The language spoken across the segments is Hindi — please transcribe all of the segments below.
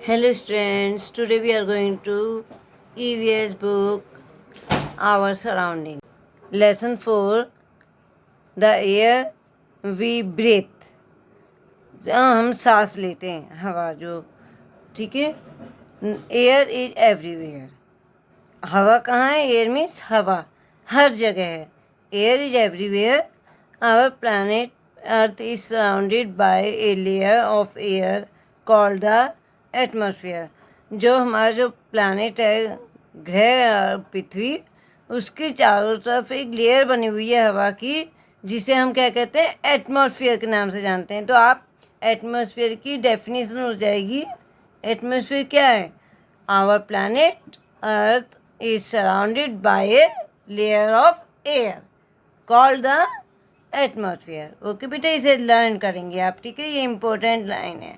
Hello students, today we are going to EVS book Our Surrounding. Lesson 4 The Air We Breathe. जहाँ हम सांस लेते हैं, हवा जो, ठीक है. Air is everywhere. हवा कहाँ है? एयर मीन्स हवा हर जगह है. Air is everywhere. Our planet earth is surrounded by a layer of air called the atmosphere. जो हमारा जो प्लानट है, ग्रह पृथ्वी, उसकी चारों तरफ एक लेयर बनी हुई है हवा की, जिसे हम क्या कहते हैं? एटमॉस्फेयर के नाम से जानते हैं. तो आप एटमॉस्फेयर की डेफिनेशन हो जाएगी. एटमॉस्फेयर क्या है? Our planet earth is surrounded by a layer of air called the atmosphere. Okay बेटा, इसे लर्न करेंगे आप, ठीक है. ये इम्पोर्टेंट लाइन है.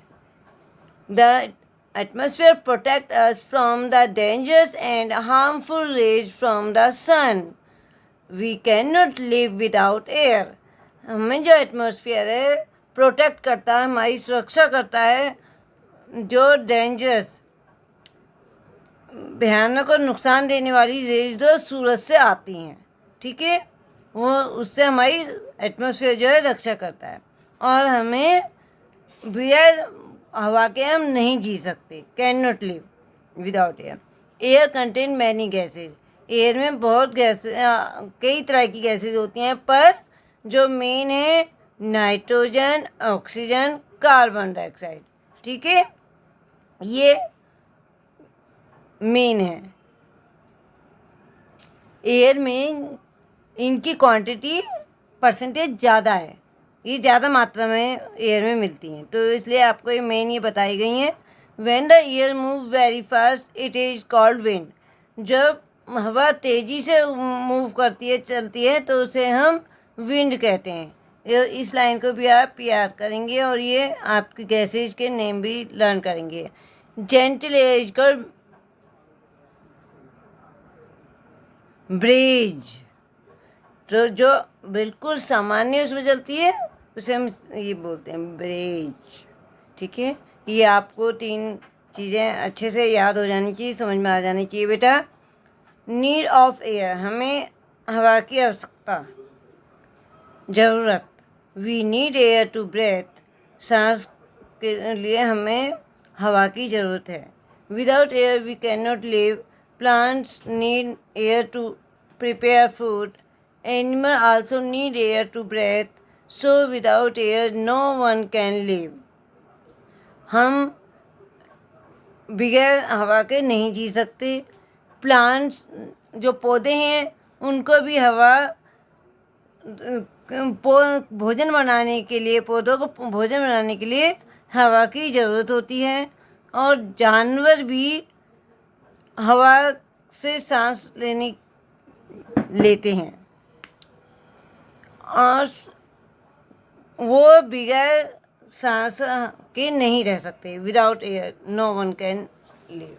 The atmosphere protect us from the dangerous and harmful rays from the sun. We cannot live without air. हमें जो एटमॉस्फेयर है प्रोटेक्ट करता है, हमारी सुरक्षा करता है जो डेंजरस, भयानक और नुकसान देने वाली रेज जो सूरज से आती हैं, ठीक है, वो उससे हमारी एटमॉस्फेयर जो है रक्षा करता है. और हमें बियर हवा के हम नहीं जी सकते. Can not live without air. Air contain many gases. Air में बहुत कई तरह की गैसेज होती हैं, पर जो मेन है नाइट्रोजन, ऑक्सीजन, कार्बन डाइऑक्साइड, ठीक है, ये मेन है. एयर में इनकी क्वांटिटी परसेंटेज ज़्यादा है, ये ज़्यादा मात्रा में एयर में मिलती हैं, तो इसलिए आपको ये मेन ये बताई गई हैं. When the air move very fast it is called wind. जब हवा तेज़ी से मूव करती है, चलती है, तो उसे हम विंड कहते हैं. इस लाइन को भी आप याद करेंगे और ये आपके गैसेज के नेम भी लर्न करेंगे. Gentle air is called breeze. तो जो बिल्कुल सामान्य उसमें चलती है उसे हम ये बोलते हैं ब्रीज, ठीक है. ये आपको 3 चीज़ें अच्छे से याद हो जानी चाहिए, समझ में आ जानी चाहिए बेटा. नीड ऑफ एयर, हमें हवा की आवश्यकता, ज़रूरत. We need air to breathe, सांस के लिए हमें हवा की ज़रूरत है. Without air we can not live. Plants need air to prepare food. Animal also need air to breathe. So without air no one can live. हम बगैर हवा के नहीं जी सकते. प्लांट्स जो पौधे हैं उनको भी हवा, भोजन बनाने के लिए, पौधों को भोजन बनाने के लिए हवा की ज़रूरत होती है. और जानवर भी हवा से सांस लेते हैं और वो बगैर सांस के नहीं रह सकते. Without air no one can live.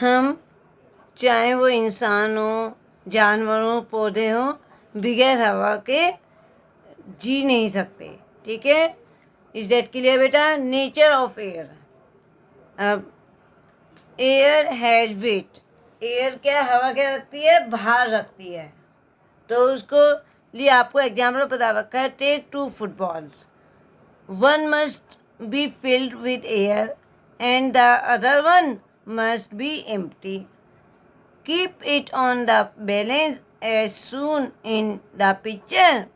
हम चाहे वो इंसान हो, जानवर हो, पौधे हो, बगैर हवा के जी नहीं सकते, ठीक है. इस डेट क्लियर बेटा. Nature of air. अब एयर हैज वेट. एयर क्या, हवा क्या रखती है? भार रखती है. तो उसको लिए आपको एग्जाम्पल बता रखा है. Take 2 footballs. One must be filled with air and the other one must be empty. Keep it on the balance as soon in the picture.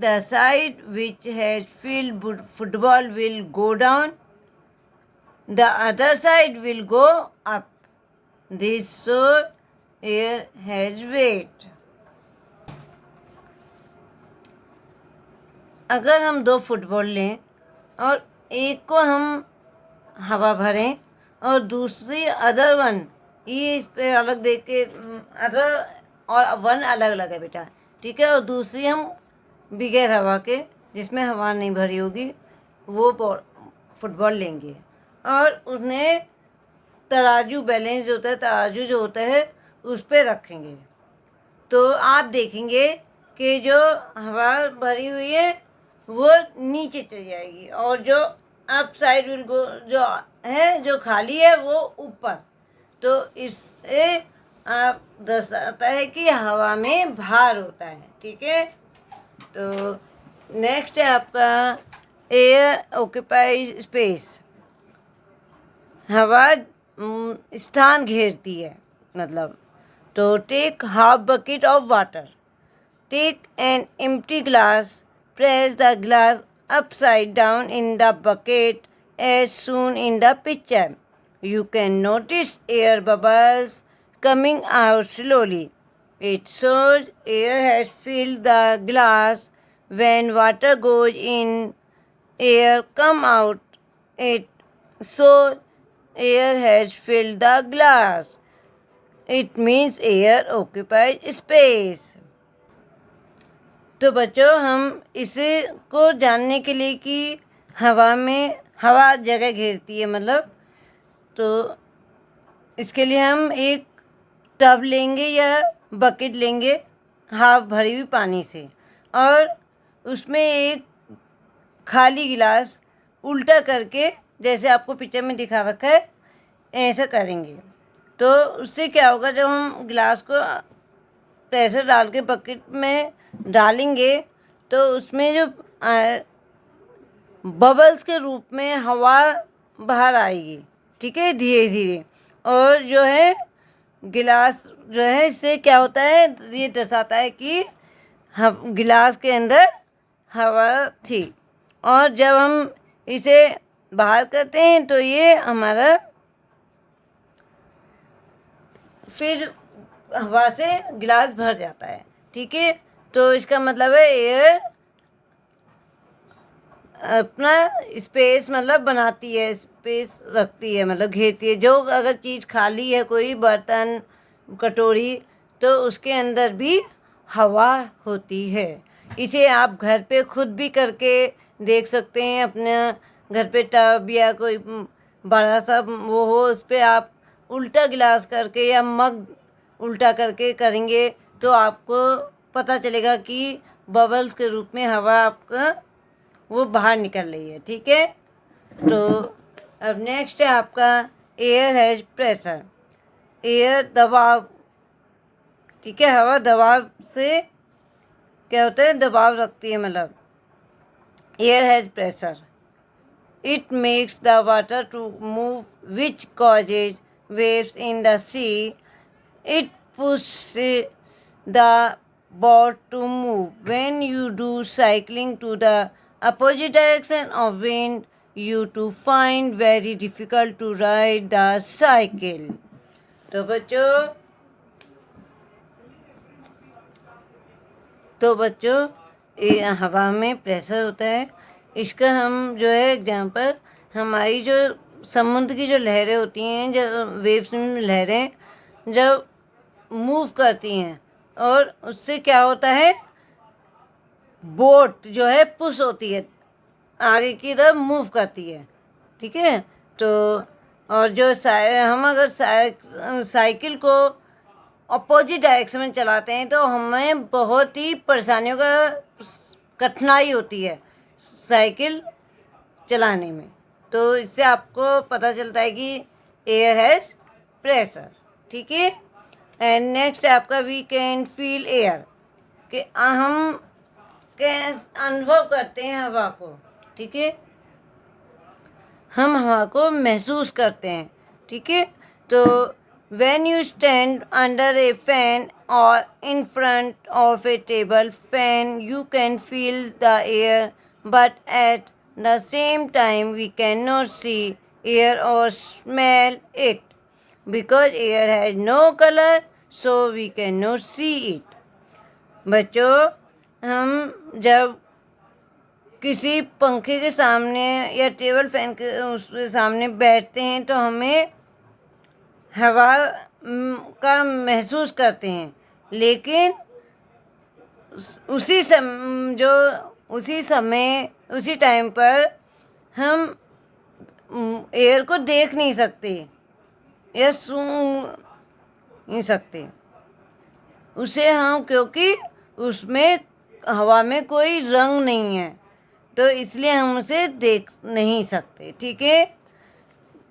The side which has filled football will go down. The other side will go up. This shows air has weight. अगर हम 2 फुटबॉल लें और एक को हम हवा भरें और दूसरी अदर वन, ये इस पे अलग देख के, अदर और वन अलग अलग है बेटा, ठीक है. और दूसरी हम बगैर हवा के, जिसमें हवा नहीं भरी होगी, वो फुटबॉल लेंगे और उन्हें तराजू, बैलेंस जो होता है, तराजू जो होता है उस पर रखेंगे. तो आप देखेंगे कि जो हवा भरी हुई है वो नीचे चली जाएगी और जो अप साइड विल गो, जो है जो खाली है वो ऊपर। तो इससे आप दर्शाता है कि हवा में भार होता है। ठीक है, तो नेक्स्ट है आपका एयर ऑक्यूपाइज स्पेस। हवा स्थान घेरती है, मतलब। तो take half bucket of water, take an empty glass, press the glass upside down in the bucket as shown in the picture. You can notice air bubbles coming out slowly. It shows air has filled the glass. When water goes in, air come out. It shows air has filled the glass. It means air occupies space. तो बच्चों, हम इसे को जानने के लिए कि हवा जगह घेरती है, मतलब, तो इसके लिए हम एक टब लेंगे या बकेट लेंगे हाफ भरी हुई पानी से, और उसमें एक खाली गिलास उल्टा करके, जैसे आपको पिक्चर में दिखा रखा है, ऐसा करेंगे। तो उससे क्या होगा, जब हम गिलास को प्रेशर डाल के बकेट में डालेंगे तो उसमें जो बबल्स के रूप में हवा बाहर आएगी। ठीक है, धीरे धीरे। और जो है गिलास जो है, इससे क्या होता है, ये दर्शाता है कि गिलास के अंदर हवा थी। और जब हम इसे बाहर करते हैं तो ये हमारा फिर हवा से गिलास भर जाता है। ठीक है, तो इसका मतलब है एयर अपना स्पेस मतलब बनाती है, स्पेस रखती है, मतलब घेरती है। जो अगर चीज़ खाली है, कोई बर्तन कटोरी, तो उसके अंदर भी हवा होती है। इसे आप घर पे खुद भी करके देख सकते हैं। अपने घर पे टब या कोई बड़ा सा वो हो, उस पर आप उल्टा गिलास करके या मग उल्टा करके करेंगे तो आपको पता चलेगा कि बबल्स के रूप में हवा आपका वो बाहर निकल रही है। ठीक है, तो अब नेक्स्ट है आपका एयर हैज प्रेशर। एयर दबाव, ठीक है, हवा दबाव से क्या होता है, दबाव रखती है, मतलब air has pressure. It makes the water to move which causes waves in the sea. It pushes the boat to move. When you do cycling to the opposite direction of wind, you to find very difficult to ride the cycle. तो बच्चों ये हवा में प्रेशर होता है। इसका हम जो है एग्जाम्पल, हमारी जो समुद्र की जो लहरें होती हैं, जो वेव्स में लहरें जब मूव करती हैं, और उससे क्या होता है, बोट जो है पुश होती है, आगे की तरफ मूव करती है। ठीक है, तो और जो हम अगर साइकिल को अपोजिट डायरेक्शन में चलाते हैं तो हमें बहुत ही परेशानियों का कठिनाई होती है साइकिल चलाने में। तो इससे आपको पता चलता है कि एयर हैज़ प्रेशर। ठीक है, एंड नेक्स्ट है आपका वी कैन फील एयर, कि हम अनुभव करते हैं हवा को। ठीक है, हम हवा को महसूस करते हैं। ठीक है, तो when you stand under a fan or in front of a table fan, you can feel the air, but at the same time we cannot see air or smell it because air has no color, so we cannot see it. बच्चों, हम जब किसी पंखे के सामने या टेबल फैन के उसके सामने बैठते हैं तो हमें हवा का महसूस करते हैं, लेकिन उसी टाइम पर हम एयर को देख नहीं सकते या सूंघ नहीं सकते उसे हम, क्योंकि उसमें हवा में कोई रंग नहीं है। तो इसलिए हम उसे देख नहीं सकते। ठीक है,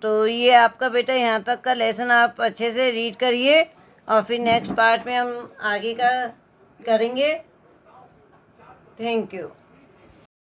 तो ये आपका बेटा यहाँ तक का लेसन आप अच्छे से रीड करिए और फिर नेक्स्ट पार्ट में हम आगे का करेंगे। Thank you.